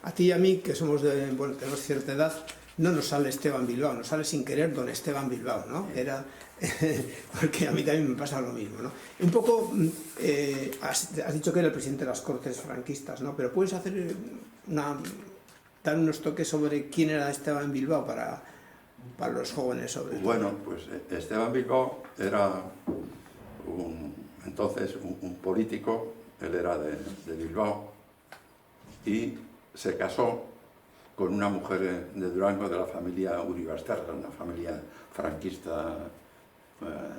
A ti y a mí, que somos bueno, tenemos cierta edad, no nos sale Esteban Bilbao, nos sale sin querer don Esteban Bilbao, ¿no? Era, porque a mí también me pasa lo mismo, ¿no? Un poco, has dicho que era el presidente de las Cortes franquistas, ¿no? Pero puedes hacer dar unos toques sobre quién era Esteban Bilbao para los jóvenes sobre todo. Bueno, pues Esteban Bilbao era entonces un político, él era de Bilbao, y se casó con una mujer de Durango, de la familia Uribasterra, una familia franquista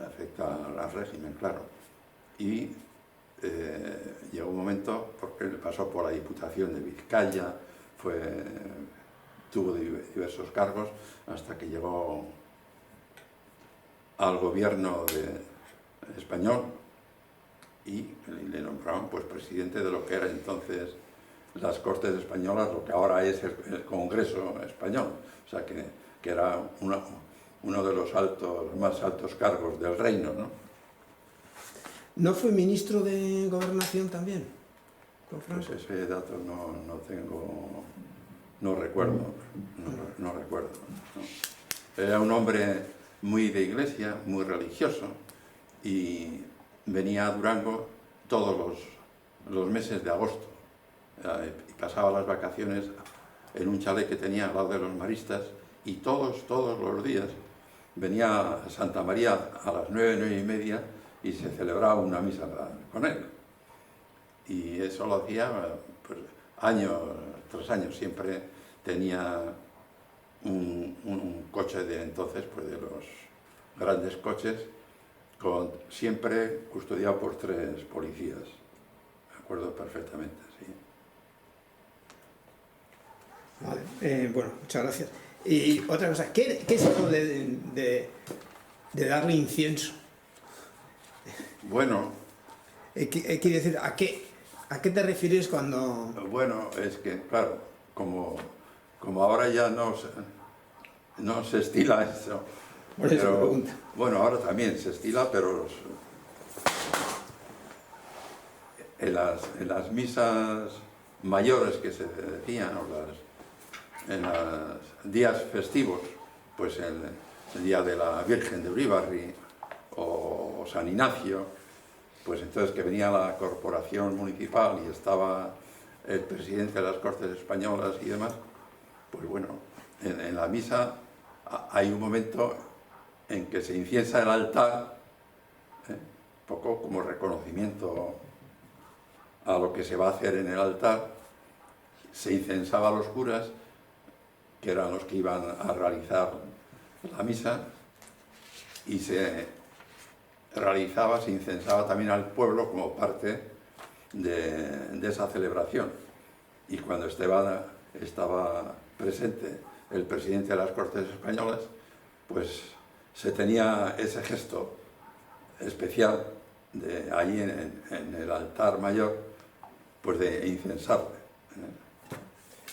afecta al régimen, claro. Y llegó un momento, porque él pasó por la Diputación de Vizcaya, tuvo diversos cargos, hasta que llegó al gobierno español y le nombraron pues presidente de lo que era entonces las Cortes Españolas, lo que ahora es el Congreso Español, o sea que era uno de los más altos cargos del reino, ¿no? ¿No fue ministro de Gobernación también? Pues ese dato no tengo, no recuerdo, no recuerdo. ¿No? Era un hombre muy de iglesia, muy religioso, y venía a Durango todos los meses de agosto, y pasaba las vacaciones en un chalet que tenía al lado de los maristas, y todos los días venía a Santa María a las 9:30 y se celebraba una misa con él. Y eso lo hacía pues, año tras año, siempre tenía un coche de entonces, pues de los grandes coches, siempre custodiado por 3 policías. Me acuerdo perfectamente, sí. Vale, bueno, muchas gracias. Y otra cosa, ¿qué es eso de darle incienso? Bueno, Quiere decir, ¿a qué te refieres cuando...? Bueno, es que, claro, como ahora ya no se estila eso. Por eso me pregunta. Bueno, ahora también se estila, pero en las misas mayores que se decían, o en los días festivos, pues el día de la Virgen de Uribarri o San Ignacio, pues entonces que venía la corporación municipal y estaba el presidente de las Cortes Españolas y demás, pues bueno, en la misa hay un momento en que se inciensa el altar, poco como reconocimiento a lo que se va a hacer en el altar. Se incensaba a los curas, que eran los que iban a realizar la misa, y se incensaba también al pueblo como parte de esa celebración. Y cuando estaba presente el presidente de las Cortes Españolas, pues se tenía ese gesto especial de ahí en el altar mayor, pues de incensarle.